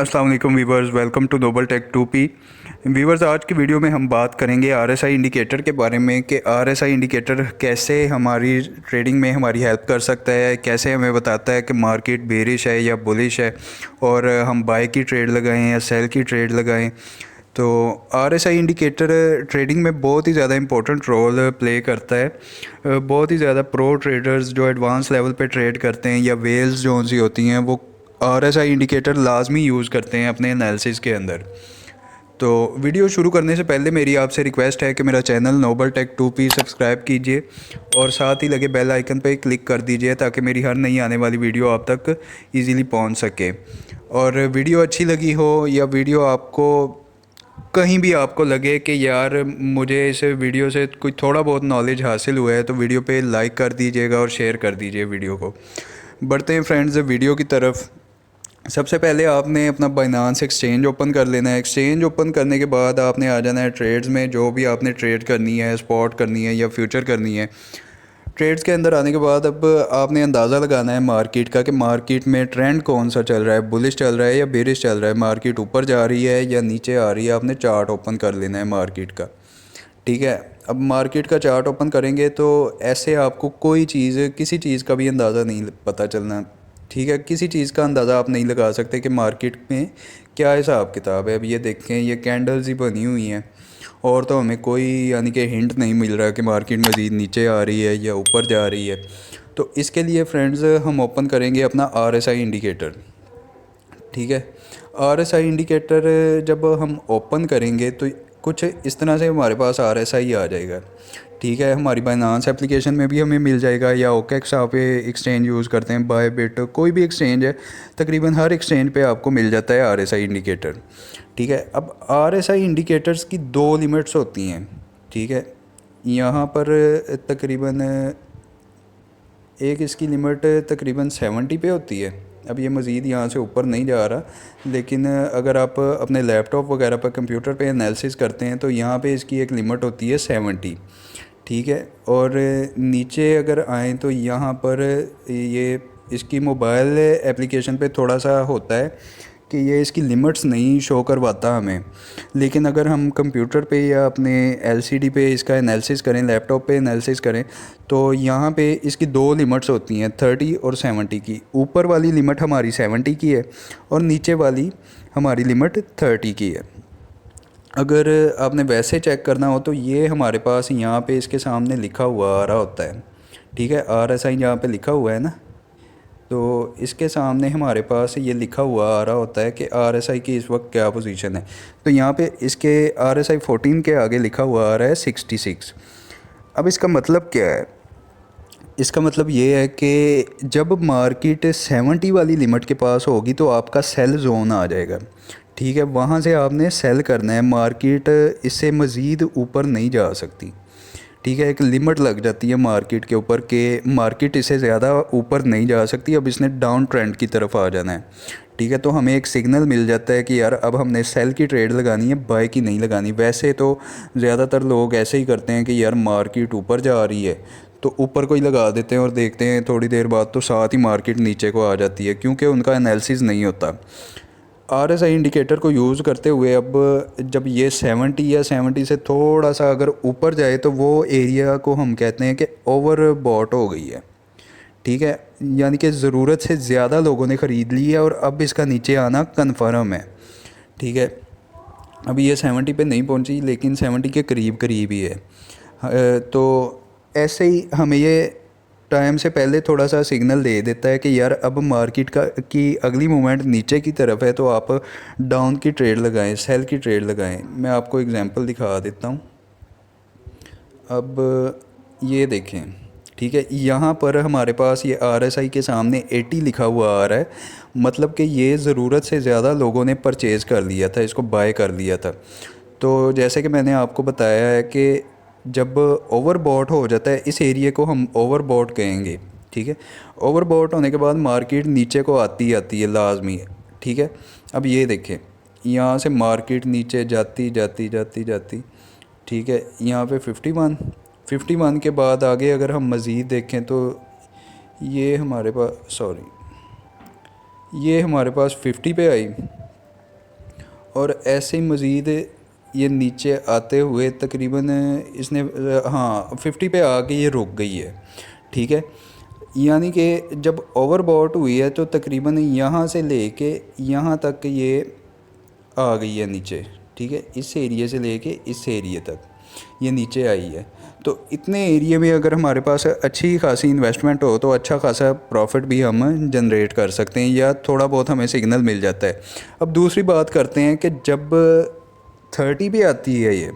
अस्सलाम वालेकुम viewers, welcome to Noble Tech 2P। Viewers, आज की वीडियो में हम बात करेंगे आरएसआई इंडिकेटर के बारे में कि आरएसआई इंडिकेटर कैसे हमारी ट्रेडिंग में हमारी हेल्प कर सकता है, कैसे हमें बताता है कि मार्केट बेरिश है या बुलिश है और हम बाय की ट्रेड लगाएं या सेल की ट्रेड लगाएं। तो आरएसआई इंडिकेटर ट्रेडिंग में बहुत ही ज़्यादा इंपॉर्टेंट रोल प्ले करता है। बहुत ही ज़्यादा प्रो ट्रेडर्स जो एडवांस लेवल पे ट्रेड करते हैं या वेल्स जो सी होती हैं वो आरएसआई इंडिकेटर लाजमी यूज़ करते हैं अपने एनालिसिस के अंदर। तो वीडियो शुरू करने से पहले मेरी आपसे रिक्वेस्ट है कि मेरा channel Nobel Tech 2P subscribe कीजिए और साथ ही लगे बेल आइकन पर क्लिक कर दीजिए ताकि मेरी हर नई आने वाली वीडियो आप तक इजीली पहुंच सके। और वीडियो अच्छी लगी हो या वीडियो आपको कहीं भी आपको लगे कि यार मुझे इस वीडियो से कोई थोड़ा बहुत नॉलेज हासिल हुआ है तो वीडियो पे लाइक कर दीजिएगा और शेयर कर दीजिए वीडियो को। बढ़ते हैं फ्रेंड्स वीडियो की तरफ। सबसे पहले आपने अपना बाइनांस एक्सचेंज ओपन कर लेना है। एक्सचेंज ओपन करने के बाद आपने आ जाना है ट्रेड्स में। जो भी आपने ट्रेड करनी है, स्पॉट करनी है या फ्यूचर करनी है, ट्रेड्स के अंदर आने के बाद अब आपने अंदाज़ा लगाना है मार्केट का कि मार्केट में ट्रेंड कौन सा चल रहा है, बुलिश चल रहा है या बेरिश चल रहा है, मार्केट ऊपर जा रही है या नीचे आ रही है। आपने चार्ट ओपन कर लेना है मार्केट का। ठीक है, अब मार्केट का चार्ट ओपन करेंगे तो ऐसे आपको कोई चीज़, किसी चीज़ का भी अंदाज़ा नहीं पता चलना। ठीक है, किसी चीज़ का अंदाज़ा आप नहीं लगा सकते कि मार्केट में क्या हिसाब किताब है। अब ये देखें, ये कैंडल्स ही बनी हुई हैं और तो हमें कोई यानी कि हिंट नहीं मिल रहा कि मार्केट मज़ीद नीचे आ रही है या ऊपर जा रही है। तो इसके लिए फ्रेंड्स हम ओपन करेंगे अपना आरएसआई इंडिकेटर। ठीक है, आरएसआई इंडिकेटर जब हम ओपन करेंगे तो कुछ इस तरह से हमारे पास आरएसआई आ जाएगा। ठीक है, हमारी बाइनांस एप्लीकेशन में भी हमें मिल जाएगा या ओकेक्स आप एक्सचेंज यूज़ करते हैं, बायबिट, कोई भी एक्सचेंज है, तकरीबन हर एक्सचेंज पे आपको मिल जाता है आरएसआई इंडिकेटर। ठीक है, अब आरएसआई इंडिकेटर्स की दो लिमिट्स होती हैं। ठीक है, यहाँ पर तकरीबन एक इसकी लिमिट तकरीबन 70 पे होती है। अब ये मज़ीद यहाँ से ऊपर नहीं जा रहा, लेकिन अगर आप अपने लैपटॉप वगैरह पर, कंप्यूटर पे एनालिसिस करते हैं तो यहाँ पे इसकी एक लिमिट होती है 70। ठीक है, और नीचे अगर आएँ तो यहाँ पर ये इसकी मोबाइल एप्लीकेशन पे थोड़ा सा होता है कि ये इसकी लिमिट्स नहीं शो करवाता हमें। लेकिन अगर हम कंप्यूटर पे या अपने एलसीडी पे इसका एनालिसिस करें, लैपटॉप पे एनालिसिस करें, तो यहाँ पे इसकी दो लिमिट्स होती हैं, 30 और 70 की। ऊपर वाली लिमिट हमारी 70 की है और नीचे वाली हमारी लिमिट 30 की है। अगर आपने वैसे चेक करना हो तो ये हमारे पास यहाँ पे इसके सामने लिखा हुआ आ रहा होता है। ठीक है, आरएसआई यहाँ पे लिखा हुआ है ना, तो इसके सामने हमारे पास ये लिखा हुआ आ रहा होता है कि आरएसआई की इस वक्त क्या पोजीशन है। तो यहाँ पे इसके आरएसआई 14 के आगे लिखा हुआ आ रहा है 66। अब इसका मतलब क्या है? इसका मतलब ये है कि जब मार्केट 70 वाली लिमिट के पास होगी तो आपका सेल जोन आ जाएगा। ठीक है, वहाँ से आपने सेल करना है। मार्केट इससे मज़ीद ऊपर नहीं जा सकती। ठीक है, एक लिमिट लग जाती है मार्केट के ऊपर कि मार्केट इससे ज़्यादा ऊपर नहीं जा सकती, अब इसने डाउन ट्रेंड की तरफ आ जाना है। ठीक है, तो हमें एक सिग्नल मिल जाता है कि यार अब हमने सेल की ट्रेड लगानी है, बाय की नहीं लगानी। वैसे तो ज़्यादातर लोग ऐसे ही करते हैं कि यार मार्केट ऊपर जा रही है तो ऊपर कोई लगा देते हैं और देखते हैं थोड़ी देर बाद तो साथ ही मार्केट नीचे को आ जाती है, क्योंकि उनका एनालिसिस नहीं होता। आरएसआई इंडिकेटर को यूज़ करते हुए अब जब ये 70 या 70 से थोड़ा सा अगर ऊपर जाए तो वो एरिया को हम कहते हैं कि ओवर बॉट हो गई है। ठीक है, यानी कि ज़रूरत से ज़्यादा लोगों ने ख़रीद ली है और अब इसका नीचे आना कन्फर्म है। ठीक है, अभी ये 70 पे नहीं पहुंची लेकिन 70 के करीब करीब ही है। तो ऐसे ही हमें ये टाइम से पहले थोड़ा सा सिग्नल दे देता है कि यार अब मार्केट की अगली मूवमेंट नीचे की तरफ है, तो आप डाउन की ट्रेड लगाएं, सेल की ट्रेड लगाएं। मैं आपको एग्जांपल दिखा देता हूं। अब ये देखें, ठीक है, यहाँ पर हमारे पास ये आरएसआई के सामने 80 लिखा हुआ आ रहा है, मतलब कि ये ज़रूरत से ज़्यादा लोगों ने परचेज़ कर लिया था, इसको बाय कर लिया था। तो जैसे कि मैंने आपको बताया है कि जब ओवरबॉट हो जाता है, इस एरिया को हम ओवरबॉट कहेंगे। ठीक है, ओवरबॉट होने के बाद मार्केट नीचे को आती है लाजमी है। ठीक है, अब ये देखें, यहाँ से मार्केट नीचे जाती जाती जाती जाती। ठीक है, यहाँ पे 51 के बाद आगे अगर हम मज़ीद देखें तो ये हमारे पास 50 पे आई। और ऐसे ही मज़ीद ये नीचे आते हुए तकरीबन इसने हाँ 50 पे आके ये रुक गई है। ठीक है, यानी कि जब ओवरबॉट हुई है तो तकरीबन यहाँ से लेके यहाँ तक ये आ गई है नीचे। ठीक है, इस एरिया से लेके इस एरिया तक ये नीचे आई है। तो इतने एरिया में अगर हमारे पास अच्छी खासी इन्वेस्टमेंट हो तो अच्छा खासा प्रॉफिट भी हम जनरेट कर सकते हैं, या थोड़ा बहुत हमें सिग्नल मिल जाता है। अब दूसरी बात करते हैं कि जब 30 पे आती है ये,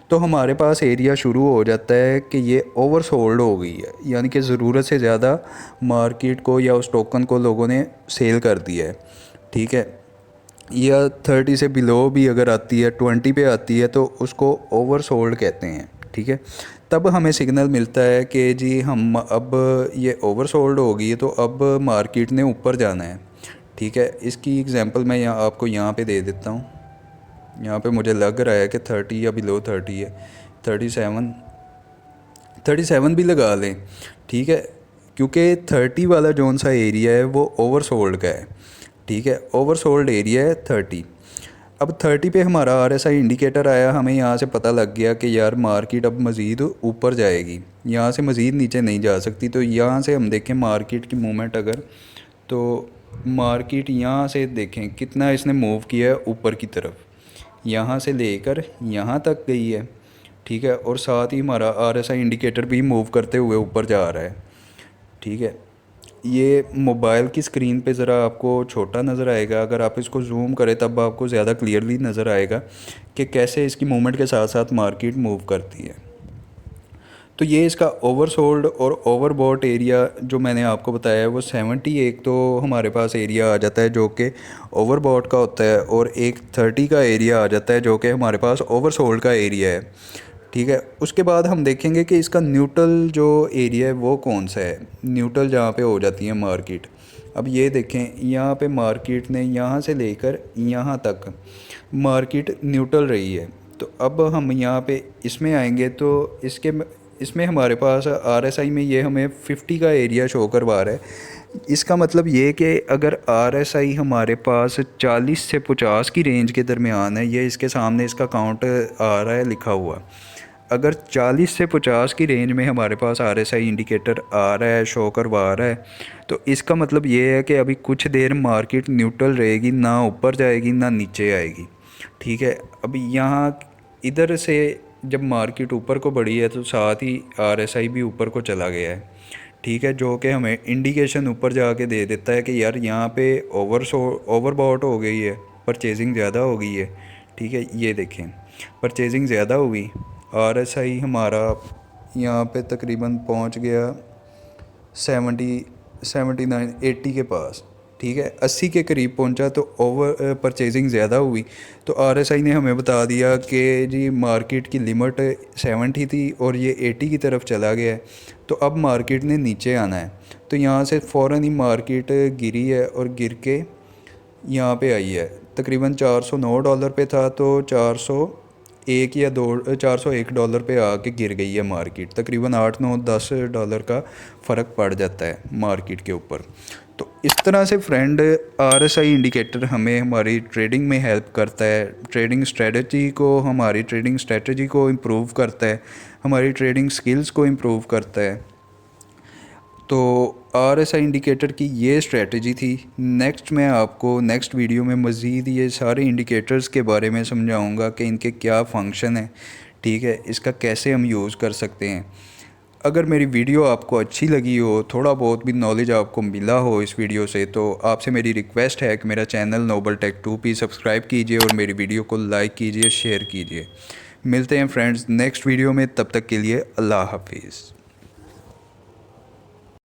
तो हमारे पास एरिया शुरू हो जाता है कि ये ओवर सोल्ड हो गई है, यानी कि ज़रूरत से ज़्यादा मार्केट को या उस टोकन को लोगों ने सेल कर दिया है। ठीक है, या 30 से बिलो भी अगर आती है, 20 पे आती है, तो उसको ओवर सोल्ड कहते हैं। ठीक है, तब हमें सिग्नल मिलता है कि जी हम अब ये ओवर सोल्ड हो गई है, तो अब मार्केट ने ऊपर जाना है। ठीक है, इसकी एग्जांपल मैं यहाँ आपको यहाँ पे दे देता हूँ। यहाँ पे मुझे लग रहा है कि 30 या बिलो 30 है, 37 भी लगा लें। ठीक है, क्योंकि 30 वाला जौन सा एरिया है वो ओवर सोल्ड का है। ठीक है, ओवर सोल्ड एरिया है 30। अब 30 पे हमारा RSI इंडिकेटर आया, हमें यहाँ से पता लग गया कि यार मार्केट अब मज़ीद ऊपर जाएगी, यहाँ से मज़ीद नीचे नहीं जा सकती। तो यहाँ से हम देखें मार्केट की मूवमेंट अगर, तो मार्केट यहाँ से देखें कितना इसने मूव किया है ऊपर की तरफ, यहाँ से लेकर यहाँ तक गई है। ठीक है, और साथ ही हमारा RSI इंडिकेटर भी मूव करते हुए ऊपर जा रहा है। ठीक है, ये मोबाइल की स्क्रीन पे ज़रा आपको छोटा नज़र आएगा, अगर आप इसको जूम करें तब आपको ज़्यादा क्लियरली नज़र आएगा कि कैसे इसकी मूवमेंट के साथ साथ मार्केट मूव करती है। तो ये इसका ओवरसोल्ड और ओवरबॉट एरिया जो मैंने आपको बताया है वो 71 तो हमारे पास एरिया आ जाता है जो कि ओवरबॉट का होता है, और एक 30 का एरिया आ जाता है जो कि हमारे पास ओवरसोल्ड का एरिया है। ठीक है, उसके बाद हम देखेंगे कि इसका न्यूट्रल जो एरिया है वो कौन सा है, न्यूट्रल जहाँ पे हो जाती है मार्केट। अब ये देखें यहाँ पे मार्केट ने यहाँ से लेकर यहाँ तक मार्केट न्यूट्रल रही है। तो अब हम यहाँ पे इसमें आएंगे तो इसमें हमारे पास RSI में ये हमें 50 का एरिया शो करवा रहा है। इसका मतलब ये कि अगर RSI हमारे पास 40 से 50 की रेंज के दरमियान है, ये इसके सामने इसका काउंट आ रहा है लिखा हुआ, अगर 40 से 50 की रेंज में हमारे पास RSI इंडिकेटर आ रहा है, शो करवा रहा है, तो इसका मतलब ये है कि अभी कुछ देर मार्केट न्यूट्रल रहेगी, ना ऊपर जाएगी ना नीचे आएगी। ठीक है, अभी यहाँ इधर से जब मार्केट ऊपर को बढ़ी है तो साथ ही RSI भी ऊपर को चला गया है। ठीक है, जो कि हमें इंडिकेशन ऊपर जाके दे देता है कि यार यहाँ पे ओवरबॉट हो गई है, परचेजिंग ज़्यादा हो गई है। ठीक है, ये देखें परचेजिंग ज़्यादा हुई, RSI हमारा यहाँ पे तकरीबन पहुँच गया 79 80 के पास। ठीक है, 80 के करीब पहुंचा, तो ओवर परचेजिंग ज़्यादा हुई। तो RSI ने हमें बता दिया कि जी मार्केट की लिमिट 70 थी और ये 80 की तरफ चला गया है, तो अब मार्केट ने नीचे आना है। तो यहाँ से फ़ौरन ही मार्केट गिरी है और गिर के यहाँ पे आई है, तकरीबन $409 पे था, तो 401 डॉलर पे आके गिर गई है मार्केट। तकरीबन 8 9 10 डॉलर का फ़र्क पड़ जाता है मार्केट के ऊपर। तो इस तरह से फ्रेंड RSI इंडिकेटर हमें हमारी ट्रेडिंग में हेल्प करता है, हमारी ट्रेडिंग स्ट्रेटजी को इम्प्रूव करता है, हमारी ट्रेडिंग स्किल्स को इम्प्रूव करता है। तो RSI इंडिकेटर की ये स्ट्रेटजी थी। नेक्स्ट मैं आपको नेक्स्ट वीडियो में मज़ीद ये सारे इंडिकेटर्स के बारे में समझाऊंगा कि इनके क्या फ़ंक्शन है। ठीक है, इसका कैसे हम यूज़ कर सकते हैं। अगर मेरी वीडियो आपको अच्छी लगी हो, थोड़ा बहुत भी नॉलेज आपको मिला हो इस वीडियो से, तो आपसे मेरी रिक्वेस्ट है कि मेरा channel Nobel Tech 2P subscribe कीजिए और मेरी वीडियो को लाइक कीजिए, शेयर कीजिए। मिलते हैं फ्रेंड्स नेक्स्ट वीडियो में, तब तक के लिए अल्लाह हाफिज़।